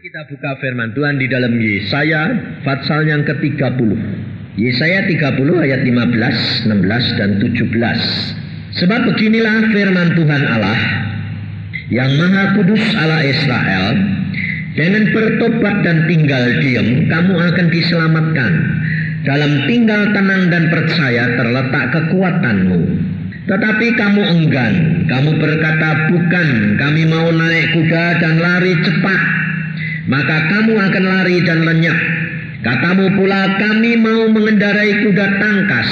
Kita buka firman Tuhan di dalam Yesaya pasal yang ke-30. Yesaya 30 ayat 15, 16 dan 17. Sebab beginilah firman Tuhan Allah yang Maha Kudus Allah Israel, dengan bertobat dan tinggal diam kamu akan diselamatkan. Dalam tinggal tenang dan percaya terletak kekuatanmu. Tetapi kamu enggan, kamu berkata bukan, kami mau naik kuda dan lari cepat. Maka kamu akan lari dan lenyap. Katamu pula kami mau mengendarai kuda tangkas.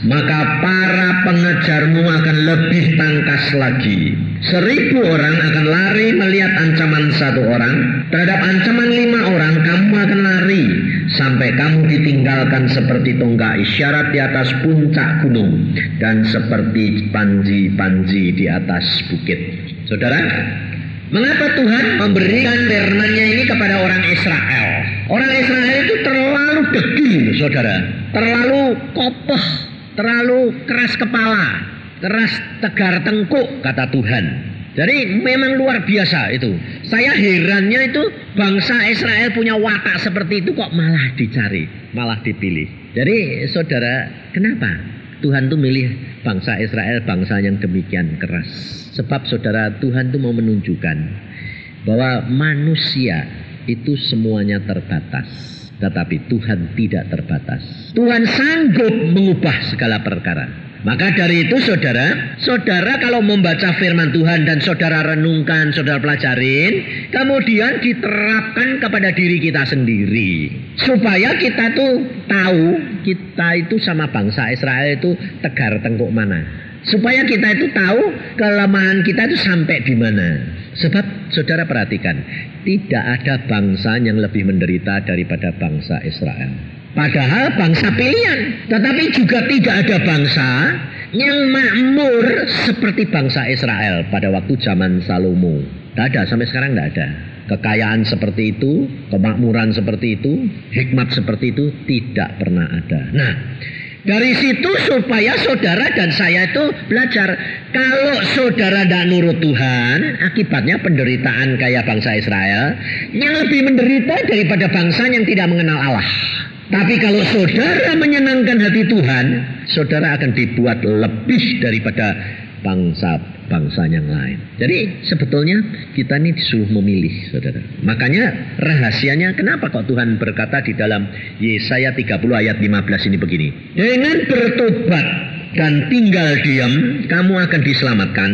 Maka para pengejarmu akan lebih tangkas lagi. 1000 orang akan lari melihat ancaman 1 orang. Terhadap ancaman 5 orang kamu akan lari. Sampai kamu ditinggalkan seperti tonggak isyarat di atas puncak gunung. Dan seperti panji-panji di atas bukit. Saudara, mengapa Tuhan memberikan firman-Nya ini kepada orang Israel? Orang Israel itu terlalu degil, saudara. Terlalu kokoh, terlalu keras kepala, keras tegar tengkuk, kata Tuhan. Jadi memang luar biasa itu. Saya herannya itu bangsa Israel punya watak seperti itu kok malah dicari, malah dipilih. Jadi saudara, kenapa Tuhan tuh milih bangsa Israel, bangsa yang demikian keras? Sebab saudara, Tuhan tuh mau menunjukkan bahwa manusia itu semuanya terbatas. Tetapi Tuhan tidak terbatas. Tuhan sanggup mengubah segala perkara. Maka dari itu saudara kalau membaca firman Tuhan dan saudara renungkan, saudara pelajarin, kemudian diterapkan kepada diri kita sendiri. Supaya kita tuh tahu kita itu sama bangsa Israel itu tegar tengkuk mana. Supaya kita itu tahu kelemahan kita itu sampai di mana. Sebab saudara perhatikan, tidak ada bangsa yang lebih menderita daripada bangsa Israel. Padahal bangsa pilihan. Tetapi juga tidak ada bangsa yang makmur seperti bangsa Israel pada waktu zaman Salomo. Tidak ada, sampai sekarang tidak ada. Kekayaan seperti itu, kemakmuran seperti itu, hikmat seperti itu tidak pernah ada. Nah, dari situ supaya saudara dan saya itu belajar. Kalau saudara tidak nurut Tuhan, akibatnya penderitaan kayak bangsa Israel yang lebih menderita daripada bangsa yang tidak mengenal Allah. Tapi kalau saudara menyenangkan hati Tuhan, saudara akan dibuat lebih daripada bangsa-bangsa yang lain. Jadi sebetulnya kita ini disuruh memilih, saudara. Makanya rahasianya kenapa kok Tuhan berkata di dalam Yesaya 30 ayat 15 ini begini. Dengan bertobat dan tinggal diam, kamu akan diselamatkan.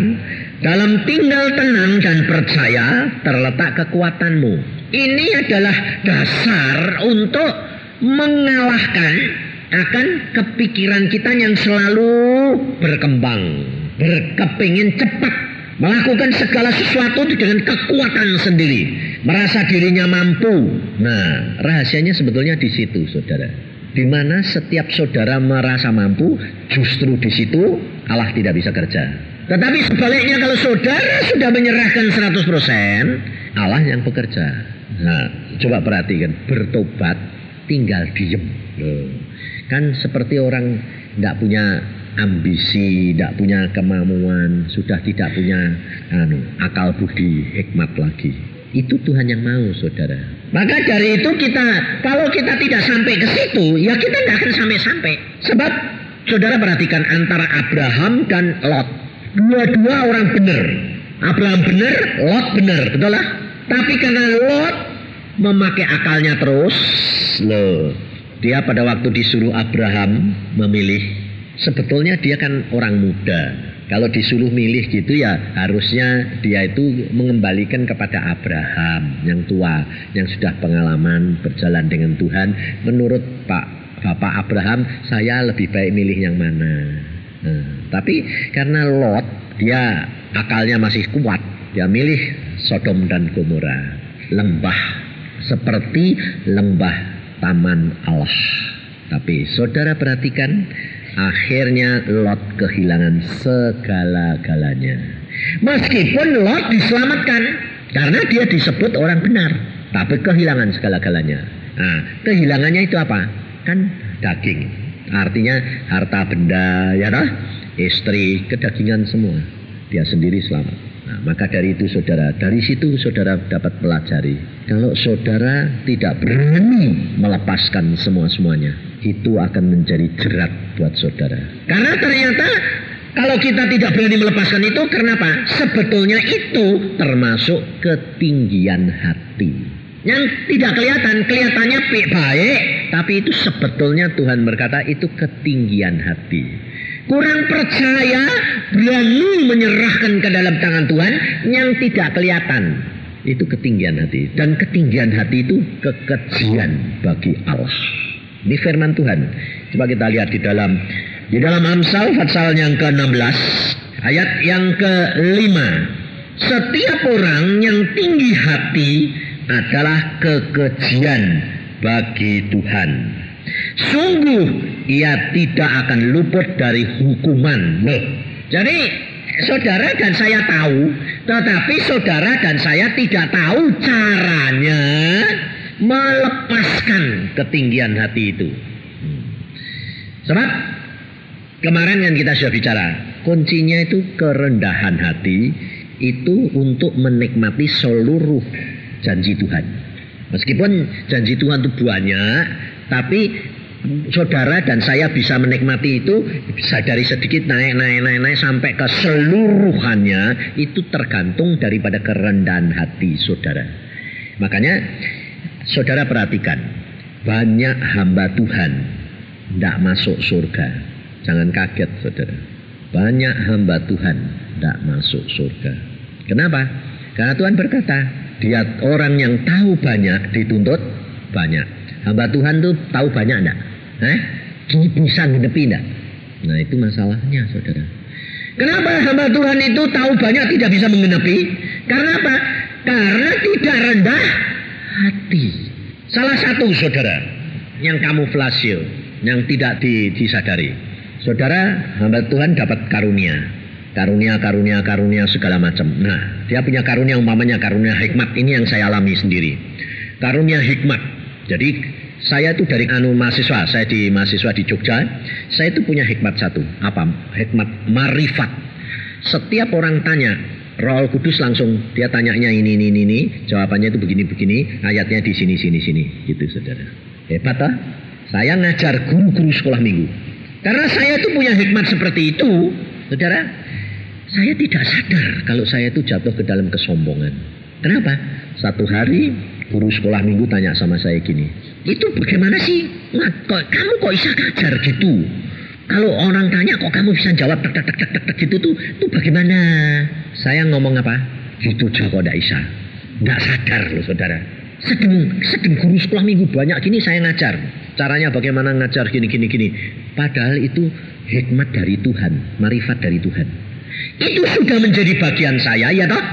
Dalam tinggal tenang dan percaya terletak kekuatanmu. Ini adalah dasar untuk mengalahkan akan kepikiran kita yang selalu berkembang, berkepingin cepat, melakukan segala sesuatu dengan kekuatan sendiri, merasa dirinya mampu. Nah, rahasianya sebetulnya di situ, saudara. Di mana setiap saudara merasa mampu, justru di situ Allah tidak bisa kerja. Tetapi sebaliknya kalau saudara sudah menyerahkan 100%, Allah yang bekerja. Nah, coba perhatikan, bertobat, tinggal diem. Kan seperti orang tidak punya ambisi, tidak punya kemampuan, sudah tidak punya akal budi, hikmat lagi. Itu Tuhan yang mau, saudara. Maka dari itu kalau kita tidak sampai ke situ, ya kita tidak akan sampai-sampai. Sebab saudara perhatikan antara Abraham dan Lot. Dua-dua orang benar. Abraham benar, Lot benar, betul lah. Tapi karena Lot memakai akalnya terus, dia pada waktu disuruh Abraham memilih, sebetulnya dia kan orang muda. Kalau disuruh milih gitu ya harusnya dia itu mengembalikan kepada Abraham yang tua, yang sudah pengalaman berjalan dengan Tuhan. Menurut Bapak Abraham, saya lebih baik milih yang mana. Tapi karena Lot, dia akalnya masih kuat, dia milih Sodom dan Gomora, lembah seperti lembah taman Allah. Tapi saudara perhatikan, akhirnya Lot kehilangan segala-galanya. Meskipun Lot diselamatkan karena dia disebut orang benar, tapi kehilangan segala-galanya. Nah, kehilangannya itu apa? Kan daging. Artinya harta benda, ya toh? Istri, kedagingan semua. Dia sendiri selamat. Nah, maka dari itu saudara, dari situ saudara dapat pelajari. Kalau saudara tidak berani melepaskan semua-semuanya, itu akan menjadi jerat buat saudara. Karena ternyata kalau kita tidak berani melepaskan itu, kenapa? Sebetulnya itu termasuk ketinggian hati. Yang tidak kelihatan, kelihatannya baik, tapi itu sebetulnya Tuhan berkata itu ketinggian hati. Kurang percaya, berani menyerahkan ke dalam tangan Tuhan yang tidak kelihatan. Itu ketinggian hati. Dan ketinggian hati itu kekejian bagi Allah. Ini firman Tuhan. Coba kita lihat di dalam Amsal pasal yang ke-16 ayat yang ke-5. Setiap orang yang tinggi hati adalah kekejian bagi Tuhan. Sungguh ia tidak akan luput dari hukuman. Loh, jadi saudara dan saya tahu, tetapi saudara dan saya tidak tahu caranya melepaskan ketinggian hati itu. Sebab kemarin yang kita sudah bicara, kuncinya itu kerendahan hati itu untuk menikmati seluruh janji Tuhan. Meskipun janji Tuhan itu banyak, tapi saudara dan saya bisa menikmati itu bisa dari sedikit naik sampai ke seluruhannya, itu tergantung daripada kerendahan hati saudara. Makanya saudara perhatikan, banyak hamba Tuhan tidak masuk surga. Jangan kaget saudara, banyak hamba Tuhan tidak masuk surga. Kenapa? Karena Tuhan berkata, dia orang yang tahu banyak dituntut banyak. Hamba Tuhan tuh tahu banyak enggak? Bisa ngedepi enggak? Nah itu masalahnya saudara. Kenapa hamba Tuhan itu tahu banyak tidak bisa menggenapi? Karena apa? Karena tidak rendah hati. Salah satu saudara yang kamuflase, yang tidak disadari. Saudara hamba Tuhan dapat karunia segala macam. Nah, dia punya karunia, umpamanya karunia hikmat. Ini yang saya alami sendiri. Karunia hikmat. Jadi saya itu dari mahasiswa, saya di mahasiswa di Jogja, saya itu punya hikmat satu. Apa? Hikmat marifat. Setiap orang tanya, Roh Kudus langsung dia tanyanya ini, jawabannya itu begini, ayatnya di sini, gitu saudara. Hebat toh? Saya ngajar guru-guru sekolah minggu. Karena saya itu punya hikmat seperti itu, saudara. Saya tidak sadar kalau saya itu jatuh ke dalam kesombongan. Kenapa? Satu hari guru sekolah minggu tanya sama saya gini, itu bagaimana sih? Kamu kok bisa ngajar gitu? Kalau orang tanya kok kamu bisa jawab tek gitu tuh bagaimana? Saya ngomong apa? Gitu aja kok tidak bisa. Tidak sadar loh saudara. Sedang guru sekolah minggu banyak gini saya ngajar. Caranya bagaimana ngajar gini. Padahal itu hikmat dari Tuhan, marifat dari Tuhan. Itu sudah menjadi bagian saya, ya toh?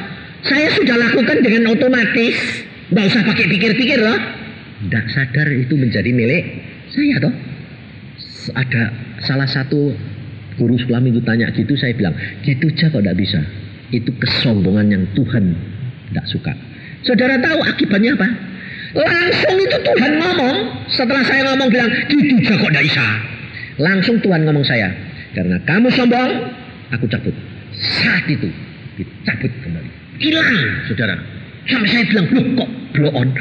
Saya sudah lakukan dengan otomatis, nggak usah pakai pikir-pikir loh. Nggak sadar itu menjadi milik saya toh. Ada salah satu guru sekolah minggu tanya gitu, saya bilang gitu aja kok nggak bisa. Itu kesombongan yang Tuhan nggak suka. Saudara tahu akibatnya apa? Langsung itu Tuhan ngomong. Setelah saya ngomong bilang gitu aja kok nggak bisa, langsung Tuhan ngomong saya, karena kamu sombong, aku cabut. Saat itu dicabut kembali, hilang saudara. Sampai saya bilang, loh kok blow on.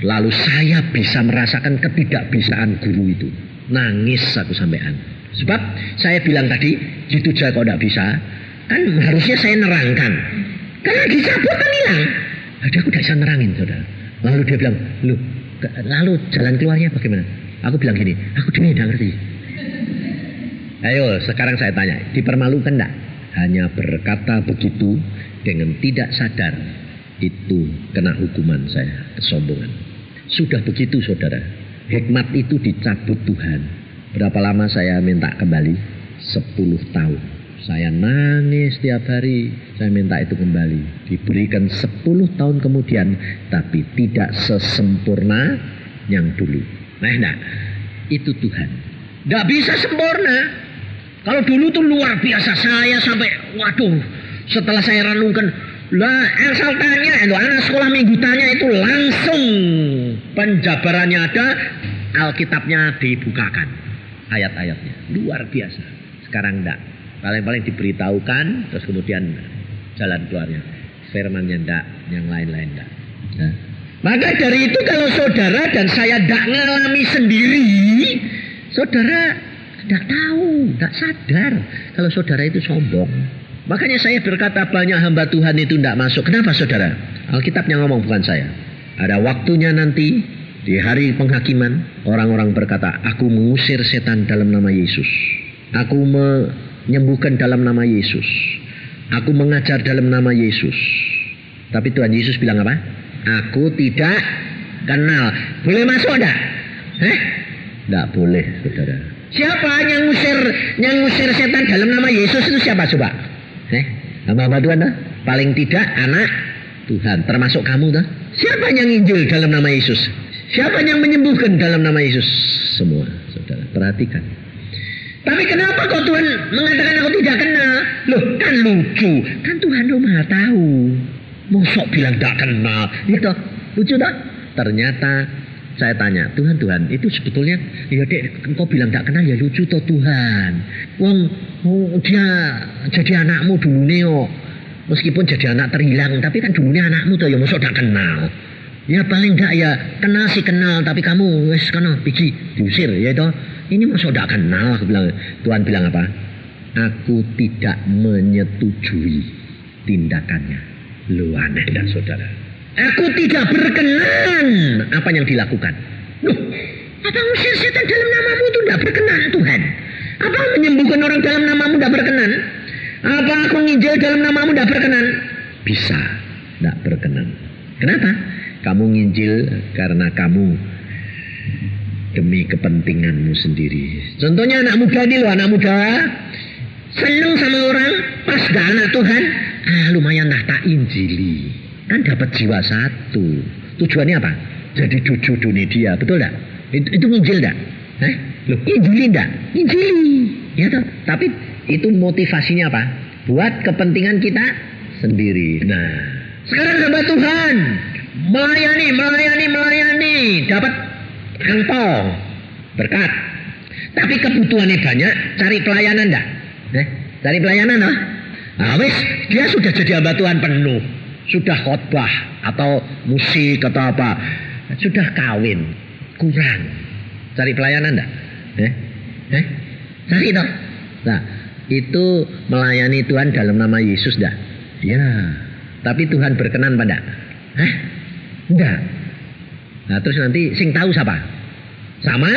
Lalu saya bisa merasakan ketidakbisaan guru itu. Nangis aku sampean. Sebab saya bilang tadi gitu aja kok tidak bisa. Kan harusnya saya nerangkan. Karena dicabut kan hilang. Jadi aku tidak bisa nerangin saudara. Lalu dia bilang, loh lalu jalan keluarnya bagaimana? Aku bilang gini, aku cuma tidak ngerti. Ayo sekarang saya tanya, dipermalukan enggak? Hanya berkata begitu dengan tidak sadar, itu kena hukuman saya, kesombongan. Sudah begitu saudara, hikmat itu dicabut Tuhan. Berapa lama saya minta kembali? 10 tahun. Saya nangis setiap hari, saya minta itu kembali. Diberikan 10 tahun kemudian, tapi tidak sesempurna yang dulu. Nah enggak, itu Tuhan. Enggak bisa sempurna. Kalau dulu tuh luar biasa, saya sampai waduh, setelah saya renungkan, lah asal tanya, anak sekolah minggu tanya itu langsung penjabarannya ada, Alkitabnya dibukakan, ayat-ayatnya, luar biasa. Sekarang enggak, paling-paling diberitahukan, terus kemudian jalan keluarnya. firman-Nya enggak, yang lain-lain enggak. Nah. Maka dari itu kalau saudara dan saya tidak ngalami sendiri, saudara tidak tahu, tidak sadar kalau saudara itu sombong. Makanya saya berkata banyak hamba Tuhan itu tidak masuk. Kenapa saudara? Alkitab yang ngomong, bukan saya. Ada waktunya nanti di hari penghakiman, orang-orang berkata, aku mengusir setan dalam nama Yesus. Aku menyembuhkan dalam nama Yesus. Aku mengajar dalam nama Yesus. Tapi Tuhan Yesus bilang apa? Aku tidak kenal. Boleh masuk enggak? Enggak boleh, saudara. Siapa yang ngusir setan dalam nama Yesus itu siapa coba? Hamba-hamba Tuhan dah? Paling tidak anak Tuhan, termasuk kamu dah. Siapa yang injil dalam nama Yesus? Siapa yang menyembuhkan dalam nama Yesus? Semua, saudara. Perhatikan. Tapi kenapa kok Tuhan mengatakan aku tidak kenal? Loh, kan lucu. Kan Tuhan Maha tahu. Mosok bilang tidak kenal. Itu lucu tak? Ternyata saya tanya, Tuhan, itu sebetulnya, ya dek, engkau bilang tidak kenal ya lucu toh Tuhan. Wong dia jadi anakmu dulu neo. Meskipun jadi anak terhilang, tapi kan dulunya anakmu toh ya mosok tidak kenal. Ya paling enggak ya kenal sih kenal, tapi kamu wes kenal pergi diusir ya toh. Ini mosok tidak kenal, aku bilang. Tuhan bilang apa? Aku tidak menyetujui tindakannya. Lu aneh dah saudara. Aku tidak berkenan apa yang dilakukan. Loh, apa ngusir setan dalam namamu itu tidak berkenan Tuhan? Apa menyembuhkan orang dalam namamu tidak berkenan? Apa aku nginjil dalam namamu tidak berkenan? Bisa tidak berkenan. Kenapa? Kamu nginjil karena kamu demi kepentinganmu sendiri. Contohnya anak muda ini loh, anak muda seneng sama orang, pas gak anak Tuhan, lumayan lah tak injili. Kan dapat jiwa satu. Tujuannya apa? Jadi cucu dunia dia, betul tak? Itu nginjil tak? Loh, injili tak? Injili. Ya toh? Tapi itu motivasinya apa? Buat kepentingan kita sendiri. Nah, sekarang hamba Tuhan melayani, dapat angpau, berkat. Tapi kebutuhannya banyak, cari pelayanan tak? Cari pelayanan lah. Nah, wis, dia sudah jadi hamba Tuhan penuh. Sudah khotbah atau musik atau apa, sudah kawin, kurang. Cari pelayanan enggak? Cari toh. Nah, itu melayani Tuhan dalam nama Yesus enggak? Ya. Tapi Tuhan berkenan pada? Enggak. Nah, terus nanti sing tahu siapa? Sama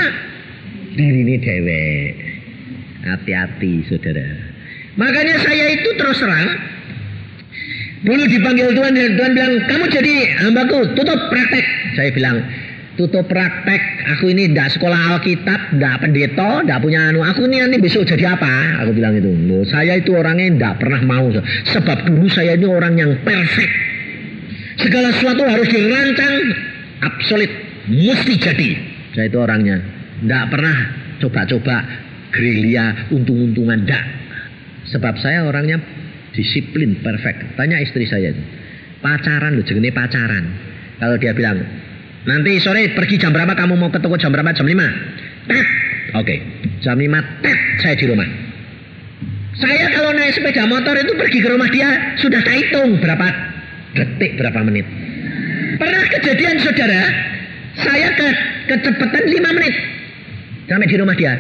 diri ini dewek. Hati-hati, saudara. Makanya saya itu terus terang, dulu dipanggil Tuhan, dan Tuhan bilang, kamu jadi hambaku, tutup praktek. Saya bilang, tutup praktek, aku ini tidak sekolah Alkitab, tidak pendeta, tidak punya anu, aku ini nanti besok jadi apa? Aku bilang itu. Loh, saya itu orangnya tidak pernah mau, sebab dulu saya ini orang yang perfect. Segala sesuatu harus dirancang, absolut, mesti jadi. Saya itu orangnya tidak pernah coba-coba gerilya, untung-untungan, tidak. Sebab saya orangnya disiplin, perfect. Tanya istri saya itu. Pacaran loh, jenenge pacaran. Kalau dia bilang, nanti sore pergi jam berapa, kamu mau ke toko jam berapa? Jam 5. Oke. Jam 5, saya di rumah. Saya kalau naik sepeda motor itu pergi ke rumah dia, sudah tak hitung berapa detik, berapa menit. Pernah kejadian saudara, saya kecepatan 5 menit sampai di rumah dia.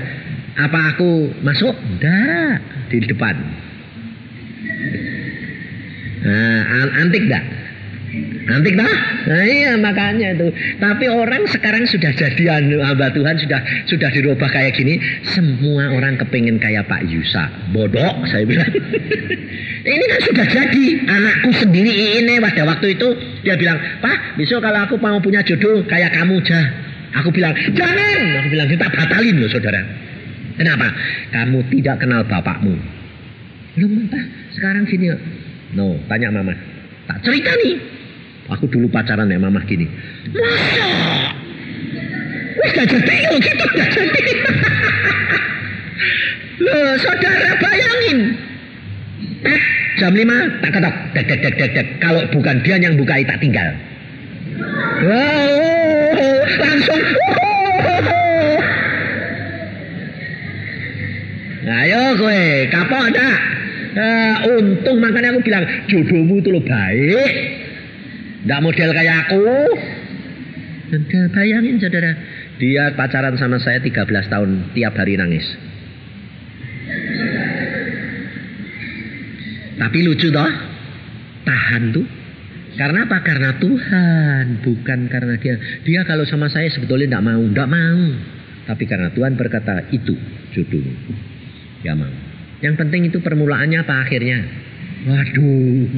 Apa aku masuk? Enggak, di depan. Nah, antik dah. Antik dah? Nah iya makanya itu. Tapi orang sekarang sudah jadian hamba Tuhan, sudah dirubah kayak gini. Semua orang kepingin kayak Pak Yusa. Bodoh, saya bilang. Ini kan sudah jadi. Anakku sendiri ini pada waktu itu dia bilang, Pak, besok kalau aku mau punya jodoh kayak kamu aja. Aku bilang, jangan. Aku bilang, kita batalin loh saudara. Kenapa? Kamu tidak kenal bapakmu. Loh, Pak, sekarang gini. No, tanya mama. Tak cerita nih. Aku dulu pacaran ya mama gini. Masa? Wih, gak jadi loh gitu, gak jadi. Loh, saudara bayangin. Jam 5, tak ketok. Dek. Kalau bukan dia yang bukai, tak tinggal. Wow, langsung. Ayo kowe, kapok dak? Untung makanya aku bilang jodohmu itu lo baik. Nggak model kayak aku. Bayangin saudara, dia pacaran sama saya 13 tahun, tiap hari nangis. Tapi lucu toh, tahan tuh. Karena apa? Karena Tuhan, bukan karena dia. Dia kalau sama saya sebetulnya tidak mau. Tapi karena Tuhan berkata itu jodohmu, ya mau. Yang penting itu permulaannya apa akhirnya? Waduh.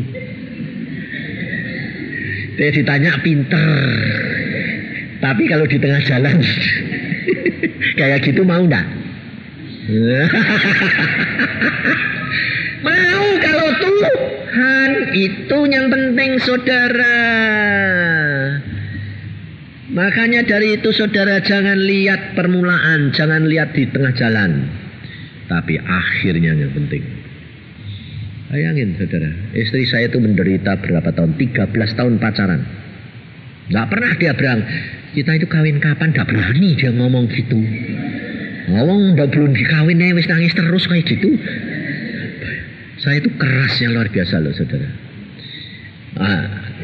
Dia ditanya pinter. Tapi kalau di tengah jalan kayak gitu mau enggak? Mau kalau Tuhan itu yang penting saudara. Makanya dari itu saudara jangan lihat permulaan, jangan lihat di tengah jalan. Tapi akhirnya yang penting. Bayangin saudara, istri saya itu menderita berapa tahun? 13 tahun pacaran. Gak pernah dia bilang, kita itu kawin kapan? Gak berani dia ngomong gitu. Ngomong belum dikawin wis nangis terus kayak gitu. Saya itu kerasnya luar biasa loh saudara.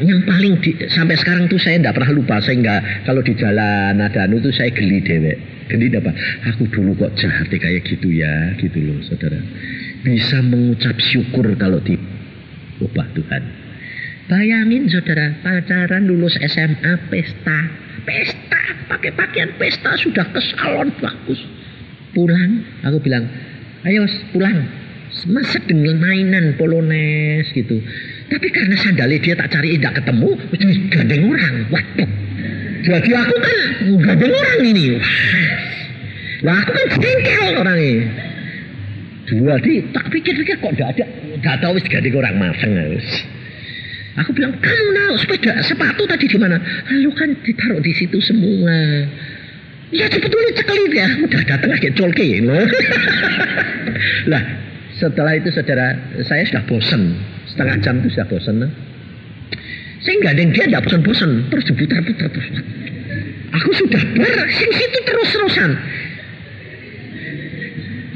Yang paling sampai sekarang tuh saya tidak pernah lupa. Saya nggak, kalau di jalan ada anu tuh saya geli dewek. Geli apa? Aku dulu kok jahat kayak gitu ya, gitu loh saudara. Bisa mengucap syukur kalau diubah Tuhan. Bayangin saudara, pacaran lulus SMA, pesta, pakai pakaian pesta, sudah ke salon bagus. Pulang, aku bilang, ayo pulang. Masa dengan mainan polones gitu. Tapi karena sandalnya dia tak cari tidak ketemu, gandeng orang. Waduh. Jadi aku kan gandeng orang ini. Lah aku kan jengkel orang ini. Jadi tak pikir-pikir kok tidak ada. Tidak tahu wis gandeng orang maseng harus. Aku bilang, kamu tahu sepatu tadi di mana? Lalu kan ditaruh di situ semua. Ya sebetulnya cekelin ya. Udah datang aja colke loh. Lah setelah itu saudara, saya sudah bosan. Setengah jam itu sudah bosan. Saya gandeng dia tidak bosan-bosan. Terus diputar-putar terus. Aku sudah bersing situ terus-terusan.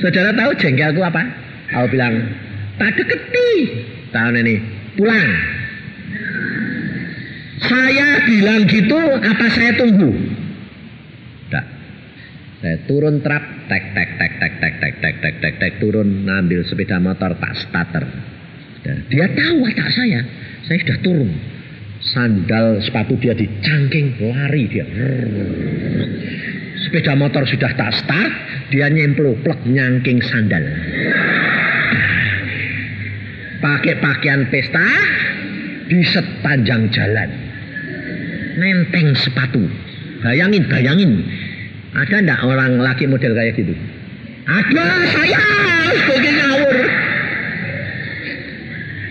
Saudara tahu jengkel aku apa? Aku bilang, tak deketi. Tahun ini, pulang. Saya bilang gitu, apa saya tunggu? Tidak. Saya turun trap, tek, turun, ngambil sepeda motor, tak starter. Dia tahu watak saya sudah turun. Sandal sepatu dia dicangking, lari dia. Sepeda motor sudah tak start, dia nyemplung-plek nyangking sandal. Pakai pakaian pesta di sepanjang jalan. Nenteng sepatu. Bayangin. Ada enggak orang laki model kayak gitu? Ada, saya sebagai ngawur.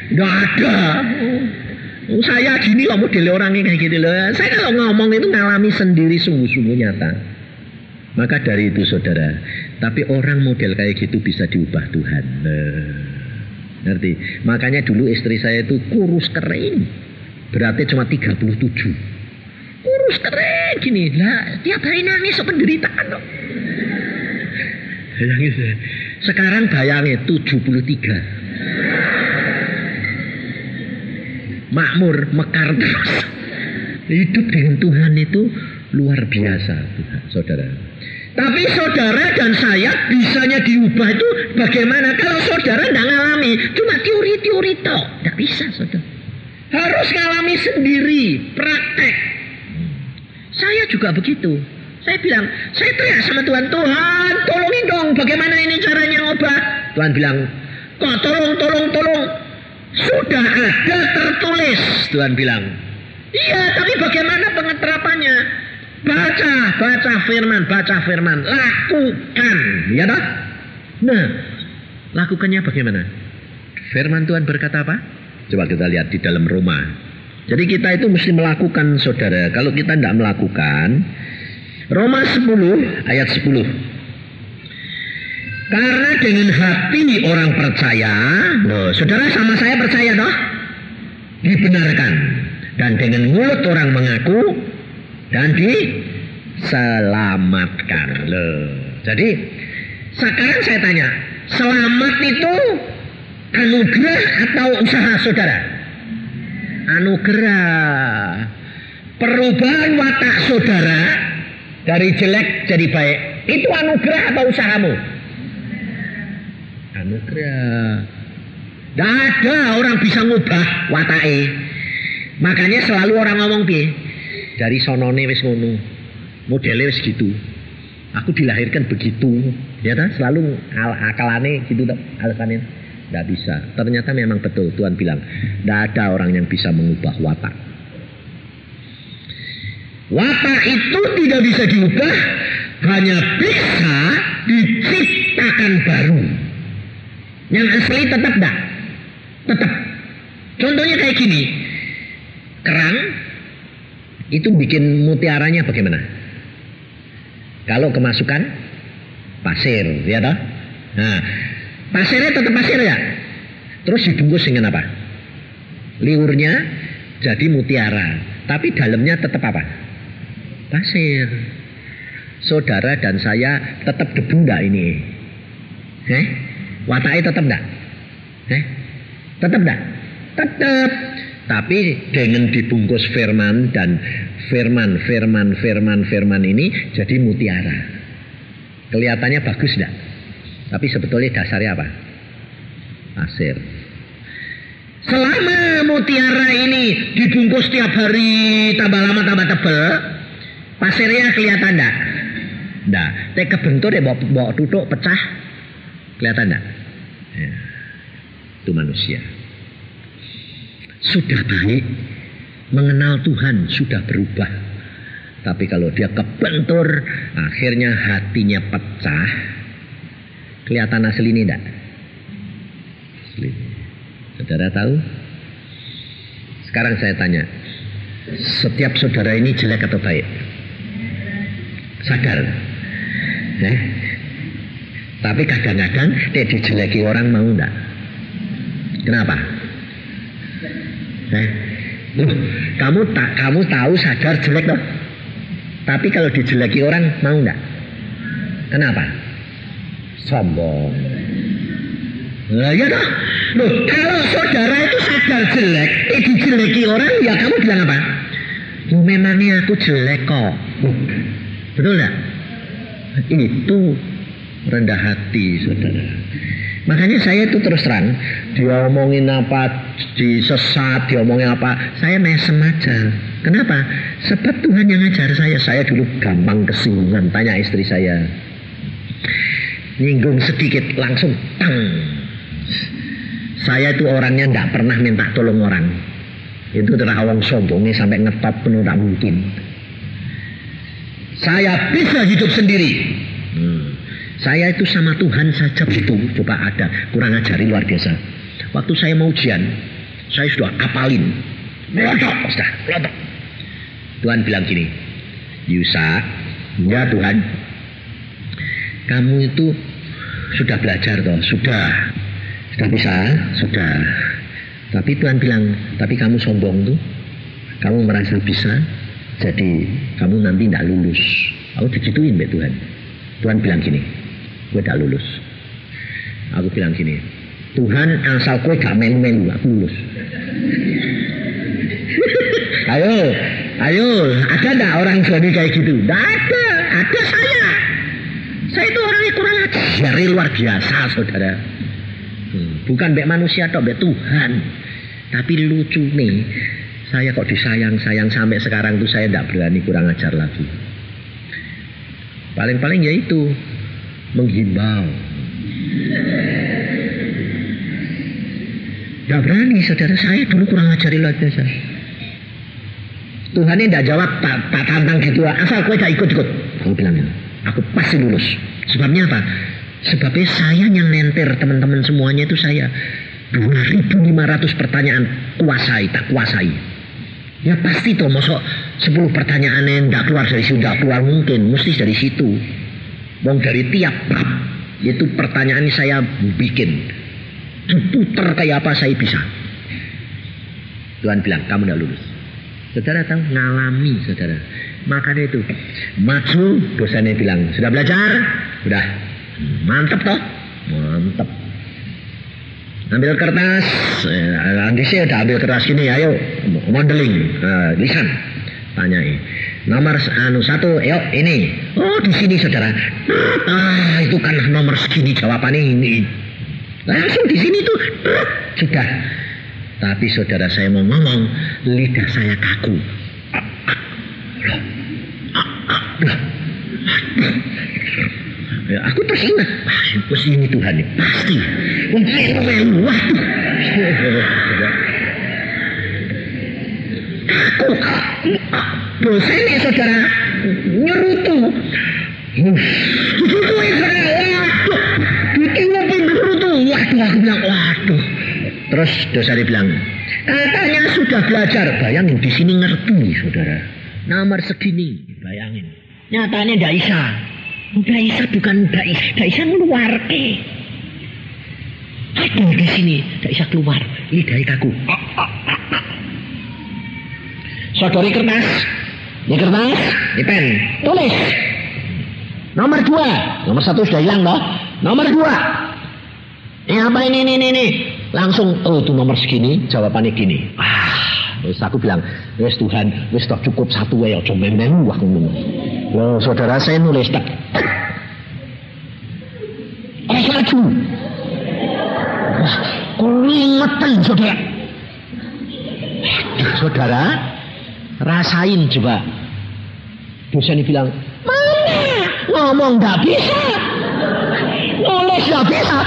Enggak ada. Saya gini loh model orangnya kayak gitu loh. Saya kalau ngomong itu ngalami sendiri sungguh-sungguh nyata. Maka dari itu saudara, tapi orang model kayak gitu bisa diubah Tuhan. Ngerti? Makanya dulu istri saya itu kurus kering. Berarti cuma 37. Kurus kering gini. Lah, tiap hari nangis penderitaan loh. Sekarang bayangin 73. Makmur, mekar terus. Hidup dengan Tuhan itu luar biasa Tuhan, saudara. Tapi saudara dan saya bisanya diubah itu bagaimana? Kalau saudara tidak ngalami, cuma teori-teori toh, tidak bisa saudara. Harus ngalami sendiri, praktek. Saya juga begitu. Saya bilang, saya teriak sama Tuhan, Tuhan tolongin dong, bagaimana ini caranya ngubah? Tuhan bilang, kok tolong. Sudah ada tertulis, Tuhan bilang. Iya, tapi bagaimana pengeterapannya? Baca firman, lakukan, ya toh? Nah, lakukannya bagaimana? Firman Tuhan berkata apa? Coba kita lihat di dalam Roma. Jadi kita itu mesti melakukan, saudara. Kalau kita tidak melakukan, Roma 10 ayat 10. Karena dengan hati orang percaya, loh, saudara sama saya percaya toh? Dibenarkan. Dan dengan mulut orang mengaku dan diselamatkan. Loh. Jadi sekarang saya tanya, selamat itu Anugerah atau usaha saudara? Anugerah. Perubahan watak saudara dari jelek jadi baik, itu anugerah atau usahamu? Anugerah. Tidak ada orang bisa ngubah watake. Makanya selalu orang ngomong piye? Dari sonone wis ngono. Modele wis gitu. Aku dilahirkan begitu. Ya kan? Selalu akalane gitu alasannya. Tidak bisa. Ternyata memang betul Tuhan bilang, tidak ada orang yang bisa mengubah watak. Watak itu tidak bisa diubah, hanya bisa diciptakan baru. Yang asli tetap tidak. Tetap. Contohnya kayak gini. Kerang itu bikin mutiaranya bagaimana? Kalau kemasukan pasir, ya toh? Nah, pasirnya tetap pasir ya. Terus dibungkus dengan apa? Liurnya jadi mutiara, tapi dalamnya tetap apa? Pasir. Saudara dan saya tetap debu enggak ini? Wataknya tetap enggak? Tetap enggak? Tetap. Tapi dengan dibungkus firman dan firman ini jadi mutiara. Kelihatannya bagus enggak? Tapi sebetulnya dasarnya apa? Pasir. Selama mutiara ini dibungkus tiap hari, tambah lama tambah tebal, pasirnya kelihatan enggak? Enggak. Tapi kebentur ya bawa tutuk pecah. Kelihatan enggak? Ya. Itu manusia. Sudah baik, mengenal Tuhan, sudah berubah. Tapi kalau dia kebentur, akhirnya hatinya pecah. Kelihatan asli ini enggak? Asli. Saudara tahu? Sekarang saya tanya, setiap saudara ini jelek atau baik? Sadar? Tapi kadang-kadang dia dijeleki orang mau enggak? Kenapa? Loh, kamu tahu sadar jelek loh. Tapi kalau dijeleki orang mau enggak? Kenapa? Sombong. Lah ya toh. Loh, kalau saudara itu sadar jelek, dijeleki orang, ya kamu bilang apa? Memangnya aku jelek kok. Betul enggak? Itu rendah hati, saudara. Makanya saya itu terus terang, dia omongin apa, disesat, dia omongin apa, saya mesem aja. Kenapa? Sebab Tuhan yang ngajar saya. Saya dulu gampang kesinggungan, tanya istri saya. Nyinggung sedikit, langsung tang. Saya itu orangnya tidak pernah minta tolong orang. Itu terawang sombongnya sampai ngetop penuh, tak mungkin. Saya bisa hidup sendiri. Saya itu sama Tuhan saja begitu. Coba ada kurang ajari luar biasa. Waktu saya mau ujian, saya sudah apalin. Melodok. Tuhan bilang gini, Yusa, ya Tuhan, kamu itu sudah belajar toh? Sudah bisa? Sudah. Tapi Tuhan bilang, tapi kamu sombong tuh. Kamu merasa bisa, jadi kamu nanti tidak lulus. Aku digituin mbak Tuhan. Tuhan bilang gini, gue tak lulus. Aku bilang gini, Tuhan asal gue gak melu-melu, aku lulus. Ayo, ada gak orang suami kayak gitu? Gak ada saya. Saya itu orangnya kurang ajar, luar biasa saudara. Bukan mbak manusia atau mbak Tuhan. Tapi lucu nih, saya kok disayang sampai sekarang tuh saya gak berani kurang ajar lagi. Paling-paling ya itu menghimbau. Tidak berani saudara, saya dulu kurang ajari luar biasa. Tuhan ini tidak jawab, tak tantang gitu. Asal kau tak ikut-ikut. Aku bilang, aku pasti lulus. Sebabnya apa? Sebabnya saya yang nenter teman-teman semuanya itu saya. 2.500 pertanyaan tak kuasai. Ya pasti tuh, masuk 10 pertanyaan yang tidak keluar dari situ, tidak keluar mungkin, mesti dari situ. Wong dari tiap bab itu pertanyaan ini saya bikin, diputer kayak apa saya bisa. Tuhan bilang kamu tidak lulus. Saudara tahu, ngalami saudara. Makanya itu maju, dosennya bilang sudah belajar, sudah mantep toh, mantep. Ambil kertas, Anggisi udah ambil kertas gini, ayo modeling, lisan, tanyai. Nomor 1, yuk ini. Oh di sini saudara. Itu kan nomor segini jawabannya ini. Langsung di sini tuh, sudah. Tapi saudara saya mau ngomong, lidah saya kaku. Ya, aku terus ingat, pasti ini Tuhan ya, pasti. Dosa ini saudara nyerutu. Waduh, aku bilang waduh. Terus dosa dibilang, katanya sudah belajar. Bayangin di sini ngerti saudara. Nomor segini, bayangin. Nyatanya tidak bisa. Udah Isa bukan Mbak Isa keluar Aduh di sini Mbak Isa keluar, lidahnya kaku. Sodori kertas, ini kertas, ini pen, tulis. Nomor 2, nomor 1 sudah hilang loh. Nomor 2, ini apa ini? Langsung, oh itu nomor segini, jawabannya gini. Wis aku bilang, wis Tuhan, wis tak cukup 1 ya, aja memeng wah ngono. Loh, saudara saya nulis tak. Laju. Keringetan saudara. Saudara, rasain coba. Dosen bilang, mana? Ngomong nggak bisa. Nulis nggak bisa.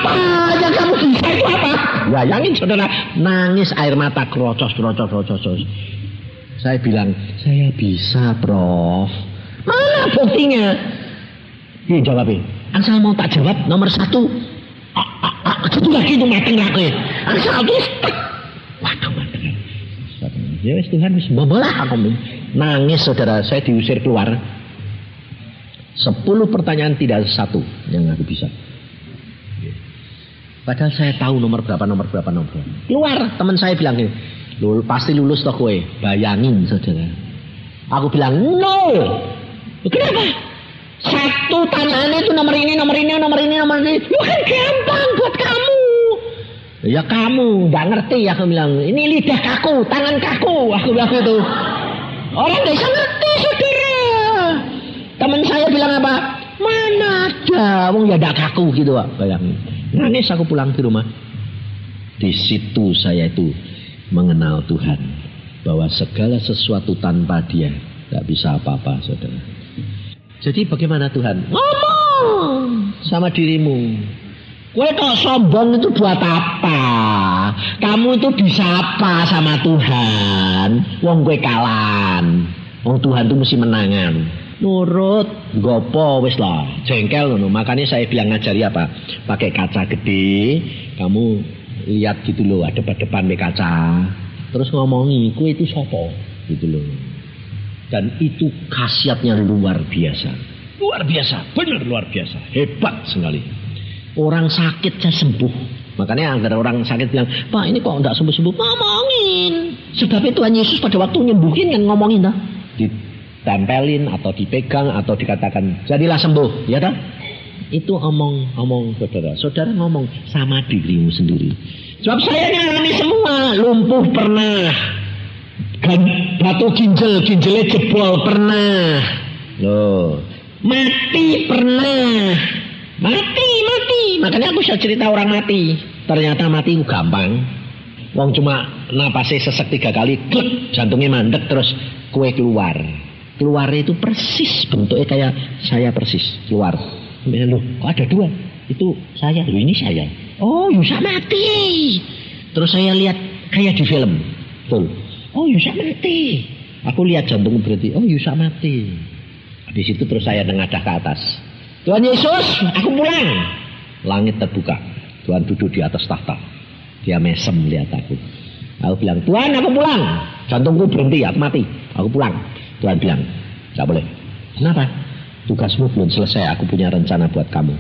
Apa yang kamu bisa itu apa? Bayangin saudara, nangis air mata krocos. Saya bilang, saya bisa Prof. Mana buktinya? Dia jawabin, asal mau tak jawab nomor 1. Itu lagi itu mateng lagi. Asal tulis. Waduh mateng. Ya wis Tuhan wis bobolah aku. Nangis saudara, saya diusir keluar. 10 pertanyaan tidak ada 1 yang aku bisa. Padahal saya tahu nomor berapa. Keluar, teman saya bilang gini, pasti lulus toh kowe. Bayangin saudara. Aku bilang, no. Kenapa? 1 tanyaan itu nomor ini. Lu kan gampang buat kamu. Ya kamu nggak ngerti, aku bilang. Ini lidah kaku, tangan kaku. Aku bilang itu. Orang nggak bisa ngerti saudara. Teman saya bilang apa? Mana ada, wong ya nggak kaku gitu Pak. Bayangin. Nangis aku pulang ke rumah. Di situ saya itu mengenal Tuhan, bahwa segala sesuatu tanpa Dia tidak bisa apa-apa, saudara. Jadi bagaimana Tuhan? Ngomong sama dirimu. Kowe kok sombong itu buat apa? Kamu itu bisa apa sama Tuhan? Wong kowe kalan. Wong Tuhan itu mesti menangan. Nurut, gopo wis lah, jengkel ngono. Makanya saya bilang ngajari apa? Pakai kaca gede, kamu lihat gitu loh, ada depan kaca. Terus ngomongi, kowe itu sopo gitu loh. Dan itu khasiatnya luar biasa. Luar biasa, benar luar biasa. Hebat sekali. Orang sakit saya sembuh. Makanya agar orang sakit bilang, Pak ini kok enggak sembuh-sembuh, ngomongin. Sebab Tuhan Yesus pada waktu nyembuhin kan ngomongin dah. Ditempelin atau dipegang atau dikatakan jadilah sembuh, ya tak? Itu omong saudara. Saudara ngomong sama dirimu sendiri. Sebab saya ngalami semua. Lumpuh pernah, batu ginjelnya jebol pernah, loh, mati pernah, mati. Makanya aku bisa cerita orang mati. Ternyata mati itu gampang. Wong cuma napasnya sesek 3 kali, klek, jantungnya mandek terus kue keluar. Keluarnya itu persis bentuknya kayak saya persis keluar. Loh, kok ada 2? Itu saya, loh ini saya. Oh, Yusa mati. Terus saya lihat kayak di film. Betul. Oh, Yusa mati. Aku lihat jantung berhenti. Oh, Yusa mati. Di situ terus saya nengadah ke atas. Tuhan Yesus, aku pulang. Langit terbuka. Tuhan duduk di atas tahta. Dia mesem lihat aku. Aku bilang, Tuhan aku pulang. Jantungku berhenti, aku mati. Aku pulang. Tuhan bilang, tidak boleh. Kenapa? Tugasmu belum selesai, aku punya rencana buat kamu.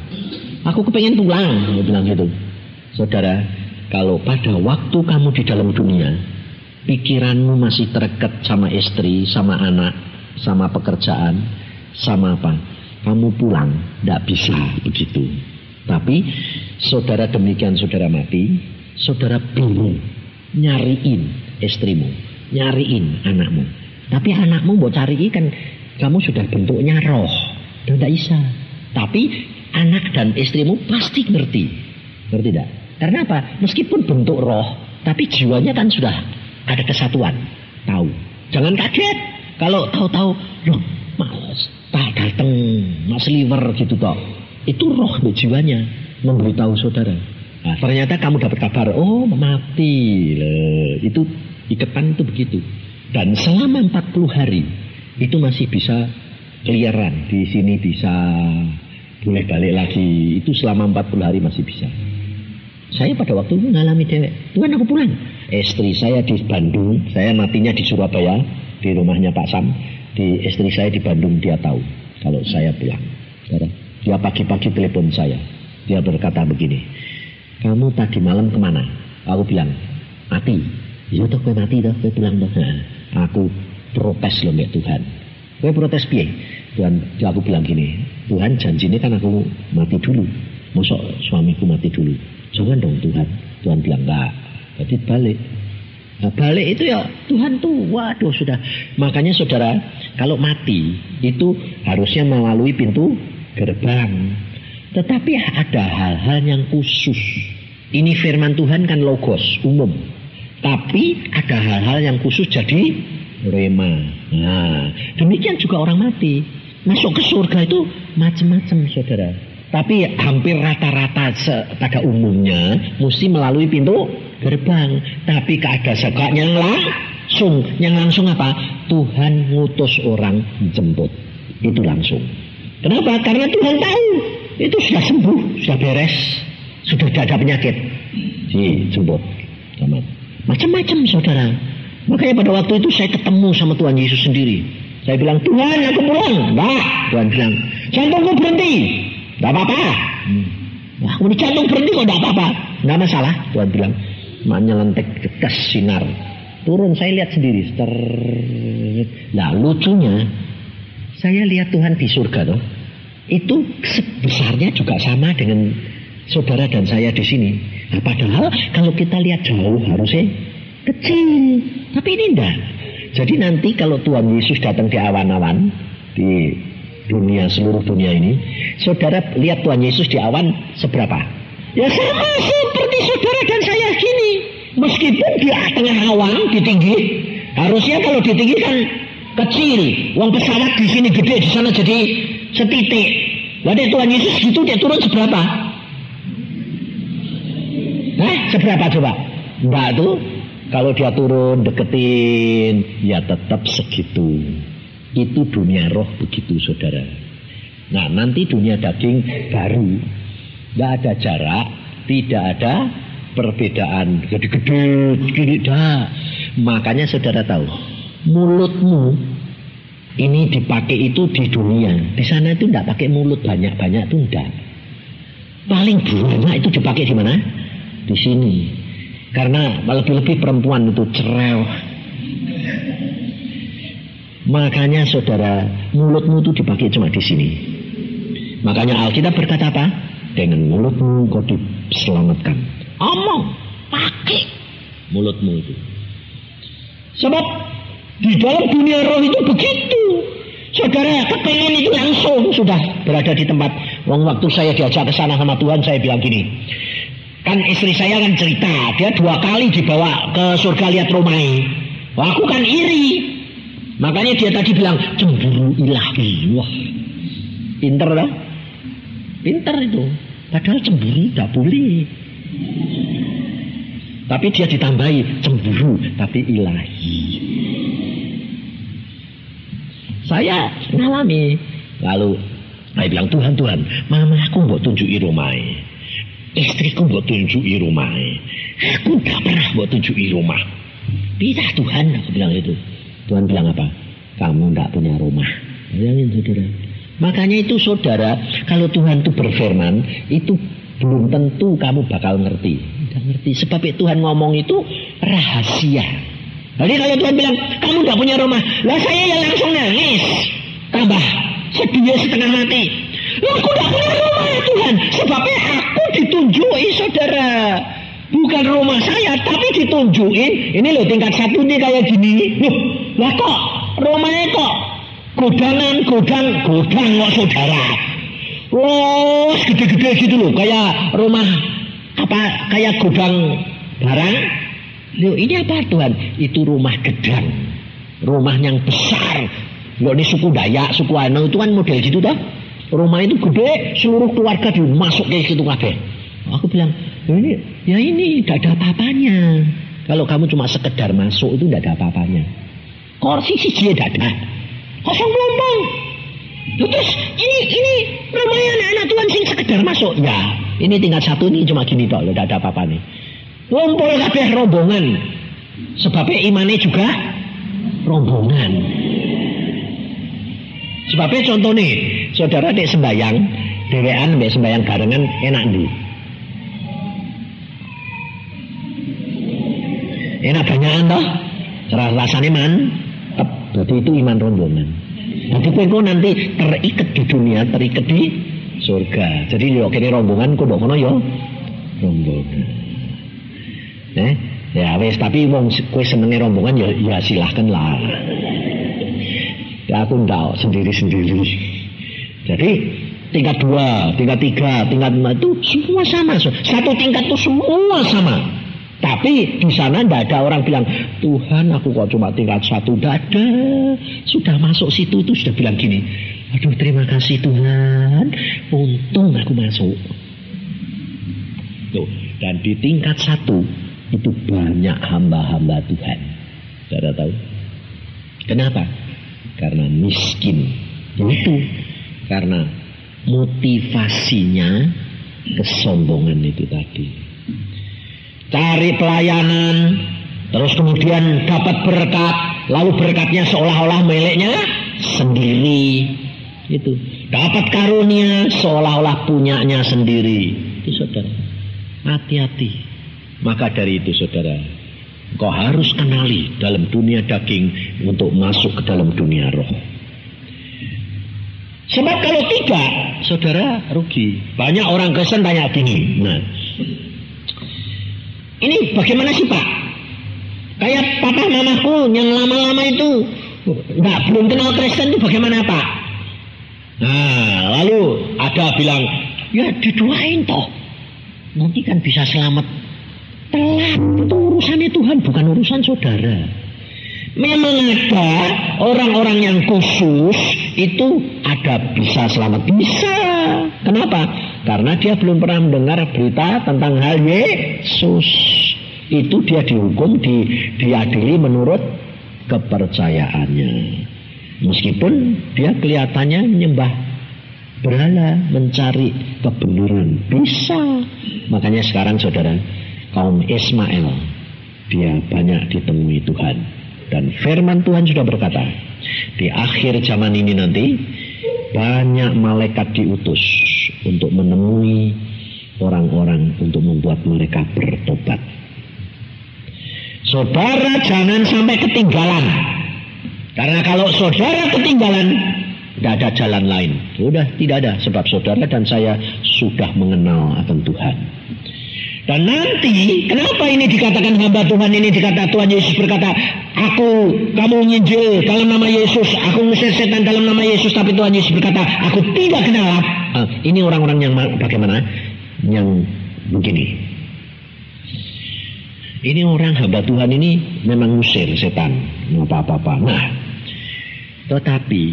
Aku kepengen pulang. Dia bilang gitu. Saudara, kalau pada waktu kamu di dalam dunia, pikiranmu masih terikat sama istri, sama anak, sama pekerjaan, sama apa, kamu pulang, tidak bisa begitu. Tapi saudara demikian saudara mati, saudara bingung nyariin istrimu, nyariin anakmu. Tapi anakmu mau cari kan kamu sudah bentuknya roh, dan tidak bisa. Tapi anak dan istrimu pasti ngerti, ngerti tidak? Karena apa? Meskipun bentuk roh, tapi jiwanya kan sudah ada kesatuan. Tahu. Jangan kaget kalau tahu-tahu loh, Mas datang Mas Liver gitu toh. Itu roh jiwanya memberitahu saudara. Nah, ternyata kamu dapat kabar, oh mati. Itu ikatan itu begitu. Dan selama 40 hari itu masih bisa keliaran. Di sini bisa boleh balik lagi. Itu selama 40 hari masih bisa. Saya pada waktu itu mengalami dewek. Tuhan aku pulang. Istri saya di Bandung, saya matinya di Surabaya, di rumahnya Pak Sam. Di istri saya di Bandung, dia tahu kalau saya pulang. Dia pagi-pagi telepon saya. Dia berkata begini, kamu tadi malam kemana? Aku bilang, mati. Ya toh, gue mati toh, gue pulang toh. Nah, aku protes loh mbak Tuhan. Gue protes piye? Tuhan, aku bilang gini, Tuhan janjinya kan aku mati dulu. Masa suamiku mati dulu? Jangan dong Tuhan. Tuhan bilang enggak. Jadi balik. Nah, balik itu ya Tuhan tuh, waduh sudah. Makanya saudara, kalau mati itu harusnya melalui pintu gerbang. Tetapi ada hal-hal yang khusus. Ini firman Tuhan kan logos, umum. Tapi ada hal-hal yang khusus jadi rema. Nah, demikian juga orang mati. Masuk ke surga itu macam-macam saudara. Tapi hampir rata-rata pada umumnya mesti melalui pintu gerbang. Tapi ada sekaknya yang langsung apa? Tuhan ngutus orang jemput. Itu langsung. Kenapa? Karena Tuhan tahu itu sudah sembuh, sudah beres, sudah tidak ada penyakit. Jemput. Macam-macam saudara. Makanya pada waktu itu saya ketemu sama Tuhan Yesus sendiri. Saya bilang, Tuhan aku pulang. Enggak. Tuhan bilang, jantungku berhenti. Enggak apa-apa. Wah, kemudian jantung berhenti kok enggak apa-apa. Enggak masalah. Tuhan bilang, menyelentik ke sinar. Turun, saya lihat sendiri. Nah lucunya, saya lihat Tuhan di surga tuh. Itu sebesarnya juga sama dengan saudara dan saya di sini. Nah, padahal kalau kita lihat jauh harusnya kecil. Tapi ini enggak. Jadi nanti kalau Tuhan Yesus datang di awan-awan di dunia, seluruh dunia ini, saudara lihat Tuhan Yesus di awan seberapa? Ya sama seperti saudara dan saya gini. Meskipun di tengah awan, di tinggi, harusnya kalau di tinggi kan kecil. Uang pesawat di sini gede, di sana jadi setitik. Lalu Tuhan Yesus gitu dia turun seberapa? Seberapa coba? Enggak tuh. Kalau dia turun deketin, ya tetap segitu. Itu dunia roh begitu saudara. Nah nanti dunia daging baru. Tidak ada jarak, tidak ada perbedaan. Gede-gede, gini dah. Makanya saudara tahu, mulutmu ini dipakai itu di dunia. Di sana itu tidak pakai mulut banyak-banyak itu tidak. Paling banyak itu dipakai di mana? Di sini. Karena lebih-lebih perempuan itu cerewet. Makanya saudara, mulutmu itu dipakai cuma di sini. Makanya Alkitab berkata apa? Dengan mulutmu kau diselamatkan. Omong, pakai mulutmu itu. Sebab di dalam dunia roh itu begitu. Saudara kepengen itu langsung sudah berada di tempat. Waktu saya diajak ke sana sama Tuhan, saya bilang gini. Kan istri saya kan cerita, dia 2 kali dibawa ke surga lihat Romae. Aku kan iri. Makanya dia tadi bilang cemburu ilahi. Wah, pinter lah. Pinter itu. Padahal cemburu tidak boleh. Tapi dia ditambahi cemburu tapi ilahi. Saya ngalami. Lalu saya bilang Tuhan, mama aku mau tunjuki Romae. Istriku mau tunjuki rumah. Aku tak pernah mau tunjuki rumah. Bisa Tuhan, aku bilang itu. Tuhan bilang apa? Kamu tidak punya rumah. Bayangin saudara. Makanya itu saudara, kalau Tuhan itu berfirman, itu belum tentu kamu bakal ngerti. Tidak ngerti. Sebab Tuhan ngomong itu rahasia. Jadi kalau Tuhan bilang, kamu tidak punya rumah. Lah saya yang langsung nangis. Tambah sedih setengah mati. Aku tidak punya rumah ya Tuhan. Sebabnya aku ditunjuki saudara. Bukan rumah saya, tapi ditunjukin. Ini loh tingkat 1 nih kayak gini. Loh, lah kok rumahnya kok godang kok saudara. Wah, gede-gede gitu loh. Kayak rumah apa? Kayak gudang barang. Loh, ini apa Tuhan? Itu rumah gedang. Rumah yang besar. Nggak ini suku Dayak, suku Ano itu kan model gitu dah. Rumah itu gede, seluruh keluarga dimasuk ke situ kabeh. Aku bilang, ini tidak ada apa-apanya. Kalau kamu cuma sekedar masuk itu tidak ada apa-apanya. Kursi siji tidak ada. Kosong melompong. Terus ini rumahnya anak-anak Tuhan sing sekedar masuk. Ya, ini tingkat 1 ini cuma gini tok, tidak ada apa-apa nih. Ngumpul kabeh rombongan. Sebabnya imannya juga rombongan. Sebabnya contoh nih, saudara dek sembayang, dewean dek sembayang barengan enak nih. Enak banyakan toh, rasanya mantep. Berarti itu iman rombongan. Nanti kau nanti terikat di dunia, terikat di surga. Jadi yo kene rombongan kau kono yo rombongan. Ya wes, tapi wong kowe senenge rombongan ya silahkan lah. Ya aku ndak sendiri-sendiri. Jadi tingkat 2, tingkat 3, tingkat 5 itu semua sama. Satu tingkat itu semua sama. Tapi di sana tidak ada orang bilang, Tuhan aku kok cuma tingkat 1. Tidak ada. Sudah masuk situ itu sudah bilang gini, aduh terima kasih Tuhan, untung aku masuk. Tuh. Dan di tingkat 1 itu banyak hamba-hamba Tuhan. Saudara tahu? Kenapa? Karena miskin. Itu karena motivasinya kesombongan itu tadi. Cari pelayanan, terus kemudian dapat berkat, lalu berkatnya seolah-olah miliknya sendiri. Itu dapat karunia seolah-olah punyanya sendiri. Itu saudara, hati-hati. Maka dari itu saudara, kau harus kenali dalam dunia daging untuk masuk ke dalam dunia roh. Sebab kalau tidak, saudara rugi. Banyak orang Kristen tanya gini, nah, ini bagaimana sih Pak? Kayak papa mamaku yang lama-lama itu belum kenal Kristen itu bagaimana Pak? Nah, lalu ada bilang, ya didoain toh, nanti kan bisa selamat. Telat, itu urusannya Tuhan, bukan urusan saudara. Memang ada orang-orang yang khusus itu ada bisa selamat, bisa. Kenapa? Karena dia belum pernah mendengar berita tentang hal Yesus. Itu dia dihukum, diadili menurut kepercayaannya. Meskipun dia kelihatannya menyembah berhala, mencari kebenaran, bisa. Makanya sekarang saudara, kaum Ismail dia banyak ditemui Tuhan. Dan firman Tuhan sudah berkata, di akhir zaman ini nanti banyak malaikat diutus untuk menemui orang-orang untuk membuat mereka bertobat. Saudara jangan sampai ketinggalan. Karena kalau saudara ketinggalan, tidak ada jalan lain. Sudah tidak ada, sebab saudara dan saya sudah mengenal akan Tuhan. Dan nanti, kenapa ini dikatakan hamba Tuhan ini, dikata Tuhan Yesus berkata, kamu nyinjil dalam nama Yesus, aku ngusir setan dalam nama Yesus, tapi Tuhan Yesus berkata, aku tidak kenal. Ini orang-orang yang bagaimana? Yang begini. Ini orang hamba Tuhan ini memang ngusir setan, apa-apa. Nah, tetapi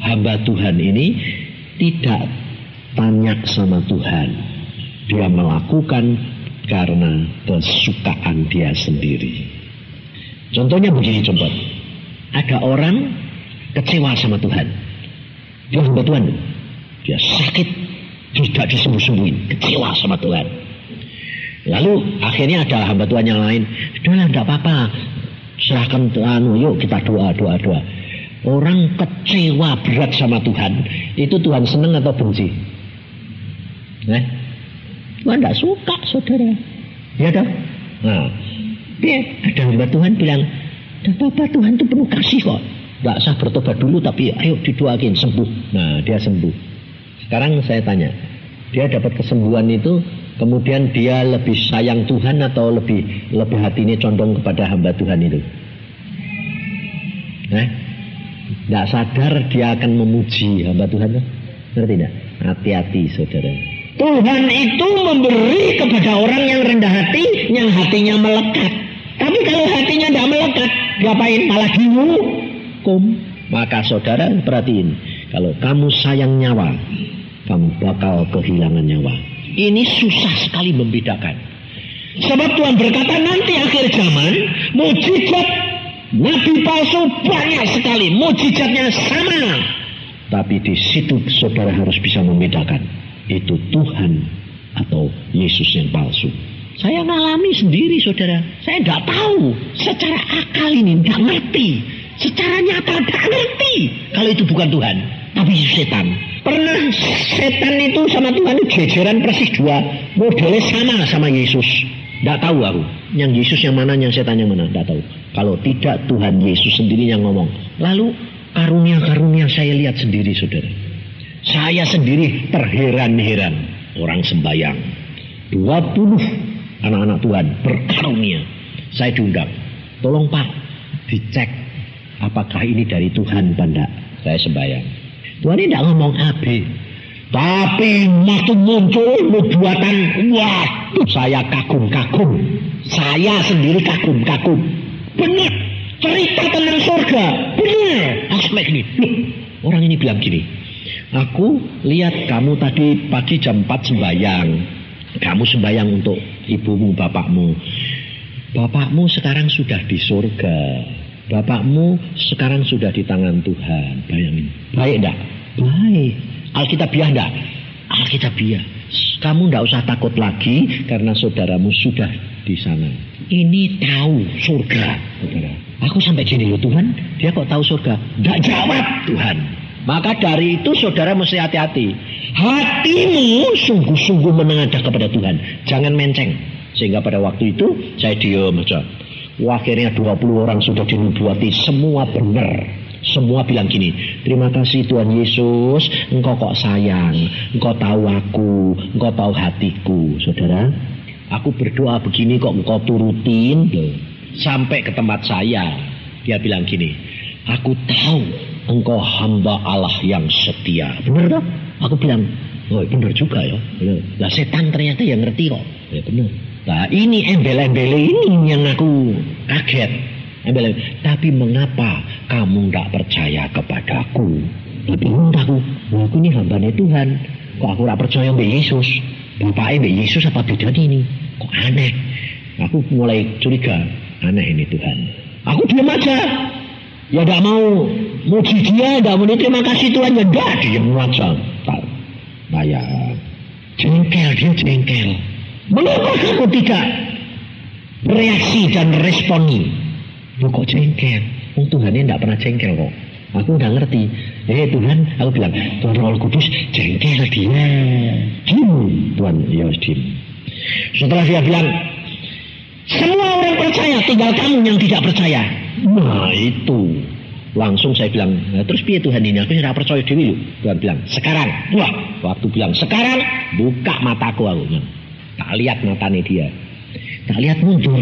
hamba Tuhan ini tidak tanya sama Tuhan. Dia melakukan karena kesukaan dia sendiri. Contohnya begini, coba. Ada orang kecewa sama Tuhan. Dia hamba Tuhan. Dia sakit, tidak disembuh-sembuhin. Kecewa sama Tuhan. Lalu akhirnya ada hamba Tuhan yang lain. Udahlah, tidak apa-apa. Serahkan Tuhan, yuk kita doa. Orang kecewa berat sama Tuhan. Itu Tuhan senang atau benci? Tuhan tidak suka, saudara. Ya toh? Nah, dia ada hamba Tuhan bilang, tidak apa-apa, Tuhan itu penuh kasih kok. Tidak usah bertobat dulu, tapi ayo didoakin sembuh. Nah, dia sembuh. Sekarang saya tanya, dia dapat kesembuhan itu, kemudian dia lebih sayang Tuhan atau lebih hatinya condong kepada hamba Tuhan itu? Nggak sadar dia akan memuji hamba Tuhan, ngerti nggak? Hati-hati saudara. Tuhan itu memberi kepada orang yang rendah hati, yang hatinya melekat. Tapi kalau hatinya tidak melekat, ngapain? Malah dihukum. Maka saudara perhatiin, kalau kamu sayang nyawa, kamu bakal kehilangan nyawa. Ini susah sekali membedakan. Sebab Tuhan berkata nanti akhir zaman, mujizat nabi palsu banyak sekali, mujizatnya sama. Tapi di situ saudara harus bisa membedakan, itu Tuhan atau Yesus yang palsu. Saya ngalami sendiri saudara. Saya tidak tahu. Secara akal ini tidak ngerti. Secara nyata tidak ngerti. Kalau itu bukan Tuhan, tapi setan. Pernah setan itu sama Tuhan itu jejeran persis dua. Modelnya sama Yesus. Tidak tahu aku. Yang Yesus yang mana, yang setan yang mana. Tidak tahu. Kalau tidak Tuhan Yesus sendiri yang ngomong. Lalu karunia-karunia saya lihat sendiri saudara. Saya sendiri terheran-heran. Orang sembahyang 20 anak-anak Tuhan berkarunia. Saya diundang, tolong Pak dicek apakah ini dari Tuhan apa enggak. Saya sembahyang, Tuhan ini tidak ngomong AB, tapi waktu muncul nubuatan, waduh saya kagum-kagum. Saya sendiri kagum-kagum. Benar, cerita tentang surga, benar. Aspek ini, orang ini bilang gini, aku lihat kamu tadi pagi jam 4 sembahyang. Kamu sembahyang untuk ibumu, bapakmu. Bapakmu sekarang sudah di surga. Bapakmu sekarang sudah di tangan Tuhan. Bayangin. Baik enggak? Baik. Alkitabiah enggak? Alkitabiah. Kamu enggak usah takut lagi karena saudaramu sudah di sana. Ini tahu surga, saudara. Aku sampai sini loh Tuhan. Dia kok tahu surga? Enggak jawab Tuhan. Maka dari itu saudara mesti hati-hati. Hatimu sungguh-sungguh menengadah kepada Tuhan. Jangan menceng. Sehingga pada waktu itu saya diam aja. Akhirnya 20 orang sudah dinubuati. Semua benar. Semua bilang gini, terima kasih Tuhan Yesus, Engkau kok sayang, Engkau tahu aku, Engkau tahu hatiku. Saudara, aku berdoa begini kok Engkau turutin. Sampai ke tempat saya, dia bilang gini, aku tahu Engkau hamba Allah yang setia. Benar tak? Aku bilang, oh benar juga ya. Lah setan ternyata yang ngerti kok. Ya benar. Nah ini embel-embel ini yang aku kaget. Embel-embel. Tapi mengapa kamu tidak percaya kepadaku? Tapi aku ini hambanya Tuhan. Kok aku tidak percaya mbak Yesus? Bapaknya mbak Yesus apa beda ini? Kok aneh? Aku mulai curiga. Aneh ini Tuhan. Aku diam aja. Ya tidak mau muji dia, tidak mau terima kasih Tuhan, ya tidak, diam aja. Ya jengkel, dia jengkel. Mengapa kamu tidak bereaksi dan responi? Kok jengkel? Tuhan ini tidak pernah jengkel kok. Aku udah ngerti. Tuhan, aku bilang, Tuhan Roh Kudus jengkel dia. Diam, Tuhan, ya diam. Setelah dia bilang, semua orang percaya, tinggal kamu yang tidak percaya. Nah itu langsung saya bilang, nah, terus piye Tuhan ini? Aku tidak percaya diri. Tuhan bilang sekarang. Wah, waktu bilang sekarang, buka mataku aku. Tak lihat matanya dia. Tak lihat mundur.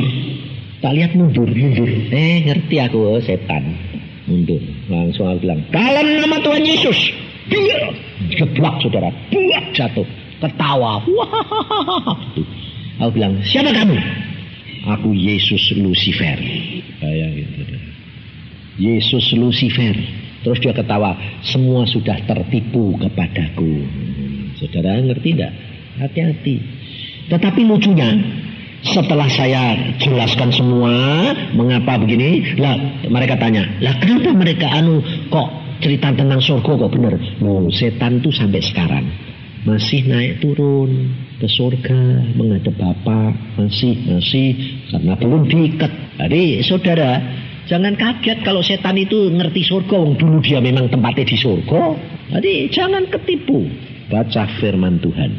Tak lihat mundur. Ngerti aku, setan. Mundur. Langsung aku bilang, dalam nama Tuhan Yesus. Dia geblak saudara. Buat jatuh. Ketawa. Wah. Aku bilang, siapa kamu? Aku Yesus Lucifer. Bayangin saudara. Yesus Lucifer. Terus dia ketawa. Semua sudah tertipu kepadaku. Saudara ngerti tidak? Hati-hati. Tetapi lucunya, setelah saya jelaskan semua mengapa begini, lah mereka tanya, lah kenapa mereka kok cerita tentang surga kok benar? Setan tuh sampai sekarang masih naik turun ke surga menghadap Bapa, masih karena belum diikat. Jadi saudara jangan kaget kalau setan itu ngerti surga, dulu dia memang tempatnya di surga. Jadi jangan ketipu. Baca firman Tuhan,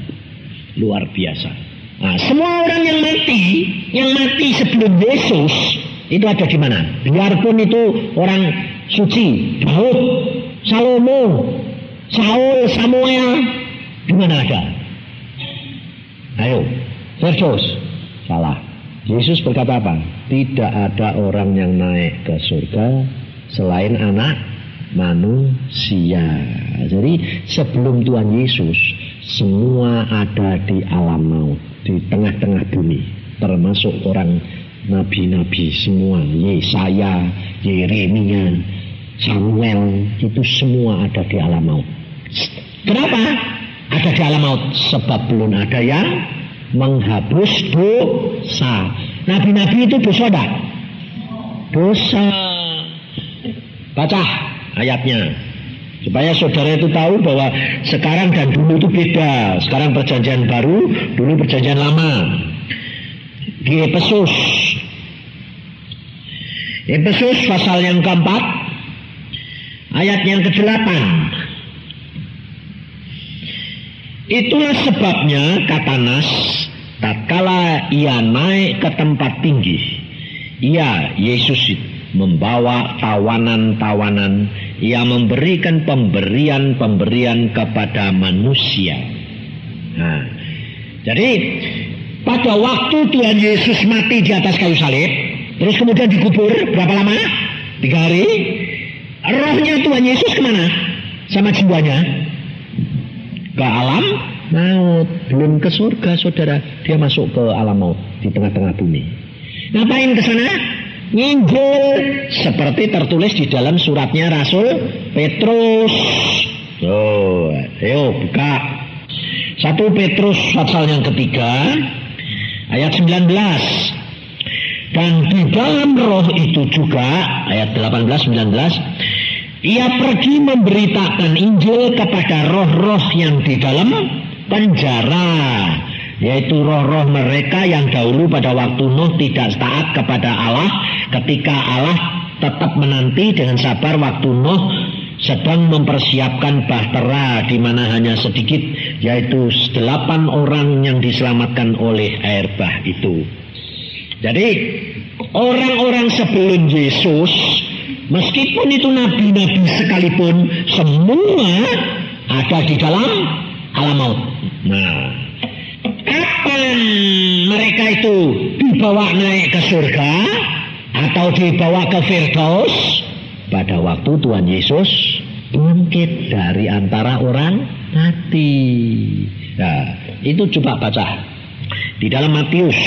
luar biasa. Nah, semua orang yang mati sebelum Yesus itu ada di mana? Biarpun itu orang suci, Daud, Salomo, Saul, Samuel, Di mana ada? Ayo, Firdaus. Salah. Yesus berkata apa? Tidak ada orang yang naik ke surga selain anak manusia. Jadi sebelum Tuhan Yesus, semua ada di alam maut, di tengah-tengah bumi, termasuk orang nabi-nabi semua, Yesaya, Yeremia, Samuel, itu semua ada di alam maut. Kenapa ada di alam maut? Sebab belum ada yang menghapus dosa. Nabi-nabi itu dosa enggak? Dosa. Baca ayatnya supaya saudara itu tahu bahwa sekarang dan dulu itu beda. Sekarang perjanjian baru, dulu perjanjian lama. Di Efesus pasal yang keempat, ayat yang ke-8. Itulah sebabnya, kata Nas, tatkala ia naik ke tempat tinggi, ia, Yesus, membawa tawanan-tawanan, ia memberikan pemberian-pemberian kepada manusia. Nah, jadi pada waktu Tuhan Yesus mati di atas kayu salib, terus kemudian dikubur, berapa lama? 3 hari. Rohnya Tuhan Yesus kemana? Sama jiwanya? Ke alam maut. Belum ke surga, saudara. Dia masuk ke alam maut, di tengah-tengah bumi. Ngapain ke sana? Nginjil, seperti tertulis di dalam suratnya Rasul Petrus. Oh, ayo buka 1 Petrus pasal yang ketiga, ayat 19. Dan di dalam roh itu juga, ayat 18-19, ia pergi memberitakan Injil kepada roh-roh yang di dalam penjara, yaitu roh-roh mereka yang dahulu pada waktu Nuh tidak taat kepada Allah, ketika Allah tetap menanti dengan sabar waktu Nuh sedang mempersiapkan bahtera, di mana hanya sedikit, yaitu 8 orang yang diselamatkan oleh air bah itu. Jadi orang-orang sebelum Yesus, meskipun itu nabi-nabi sekalipun, semua ada di dalam alam maut. Nah, kapan mereka itu dibawa naik ke surga atau dibawa ke Firdaus? Pada waktu Tuhan Yesus bangkit dari antara orang mati. Nah, itu coba baca di dalam Matius,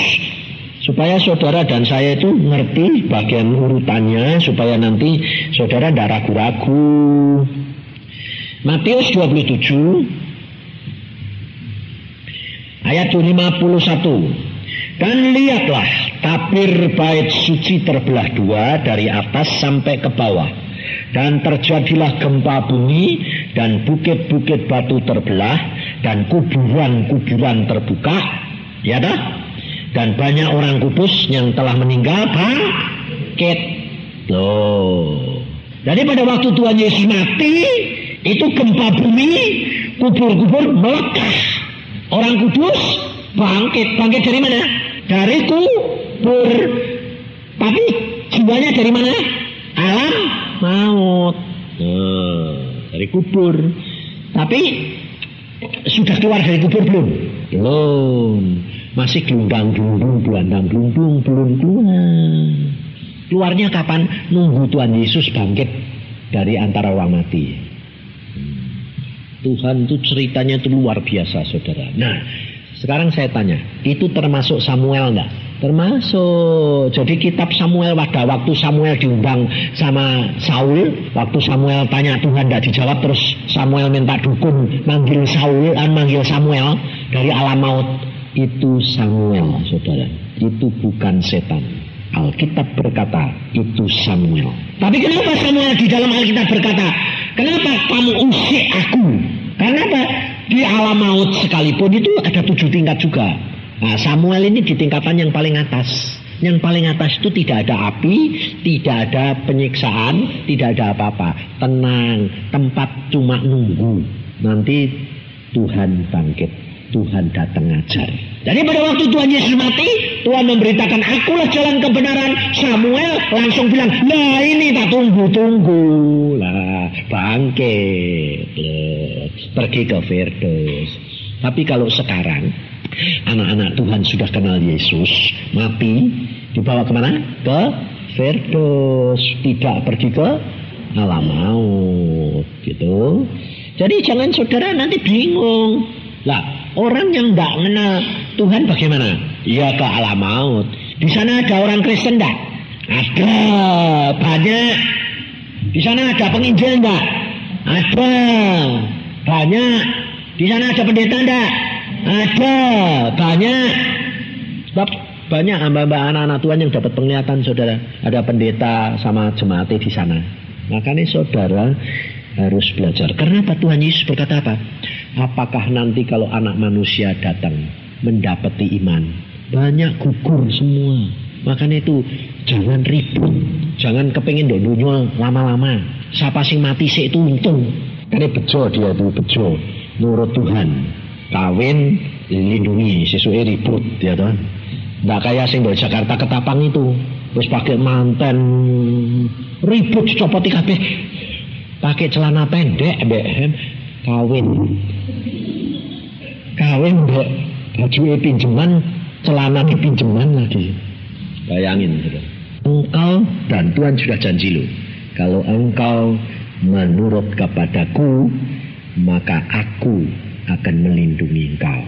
supaya saudara dan saya itu ngerti bagian urutannya, supaya nanti saudara tidak ragu-ragu. Matius 27 ayat 51. Dan lihatlah, tabir bait suci terbelah 2 dari atas sampai ke bawah, dan terjadilah gempa bumi, dan bukit-bukit batu terbelah, dan kuburan-kuburan terbuka, ya dah? Dan banyak orang kudus yang telah meninggal bangkit. Loh. Jadi pada waktu Tuhan Yesus mati, itu gempa bumi, kubur-kubur melekas. Orang kudus bangkit. Bangkit dari mana? Dari kubur. Tapi jiwanya dari mana? Alam maut. Dari kubur. Tapi sudah keluar dari kubur belum? Belum. Masih gelombang-gelombang, belum keluar. Keluarnya kapan? Nunggu Tuhan Yesus bangkit dari antara orang mati. Tuhan itu ceritanya itu luar biasa, saudara. Nah, sekarang saya tanya, itu termasuk Samuel enggak? Termasuk. Jadi kitab Samuel, pada waktu Samuel diundang sama Saul, waktu Samuel tanya Tuhan enggak dijawab, terus Samuel minta dukun manggil Samuel dari alam maut. Itu Samuel, saudara. Itu bukan setan. Alkitab berkata itu Samuel. Tapi kenapa Samuel di dalam Alkitab berkata, kenapa kamu usik aku? Karena apa? Di alam maut sekalipun itu ada 7 tingkat juga. Nah, Samuel ini di tingkatan yang paling atas. Yang paling atas itu tidak ada api, tidak ada penyiksaan, tidak ada apa-apa. Tenang, tempat cuma nunggu. Nanti Tuhan bangkit. Tuhan datang ngajar. Jadi pada waktu Tuhan Yesus mati, Tuhan memberitakan, akulah jalan kebenaran. Samuel langsung bilang, nah ini tak tunggu-tunggu. Lah, bangkit, pergi ke Firdaus. Tapi kalau sekarang anak-anak Tuhan sudah kenal Yesus, mati, dibawa kemana? Ke Firdaus, tidak pergi ke alam maut, gitu. Jadi jangan saudara nanti bingung. Lah, orang yang tidak kenal Tuhan bagaimana? Ya ke alam maut. Di sana ada orang Kristen enggak? Ada, banyak. Di sana ada penginjil enggak? Ada, banyak. Di sana ada pendeta enggak? Ada, banyak. Sebab banyak hamba-hamba anak-anak Tuhan yang dapat penglihatan, saudara. Ada pendeta sama jemaat di sana. Makanya saudara harus belajar. Karena apa? Tuhan Yesus berkata apa? Apakah nanti kalau anak manusia datang mendapati iman? Banyak gugur semua. Makanya itu jangan ribut. Jangan kepengin dunia lama-lama. Siapa sing mati sih itu untung. Karena bejo dia itu bejo. Nurut Tuhan. Kawin lindungi. Sesuai ribut ya Tuhan. Nggak kayak sing dari Jakarta ke Tapang itu. Terus pakai manten. Ribut copoti kabeh. Pakai celana pendek, kawin mbak, baju pinjeman, celana pinjeman lagi. Bayangin, saudara. Engkau dan Tuhan sudah janji lo, kalau engkau menurut kepadaku, maka aku akan melindungi engkau.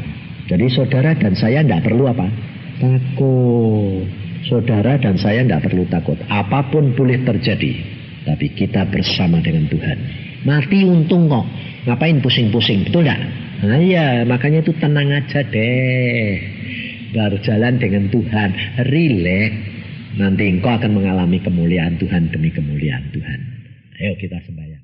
Jadi saudara dan saya tidak perlu apa? Takut. Saudara dan saya tidak perlu takut. Apapun boleh terjadi. Tapi kita bersama dengan Tuhan. Mati untung kok. Ngapain pusing-pusing, betul gak? Nah iya, makanya itu tenang aja deh. Berjalan dengan Tuhan. Relax. Nanti engkau akan mengalami kemuliaan Tuhan demi kemuliaan Tuhan. Ayo kita sembahyang.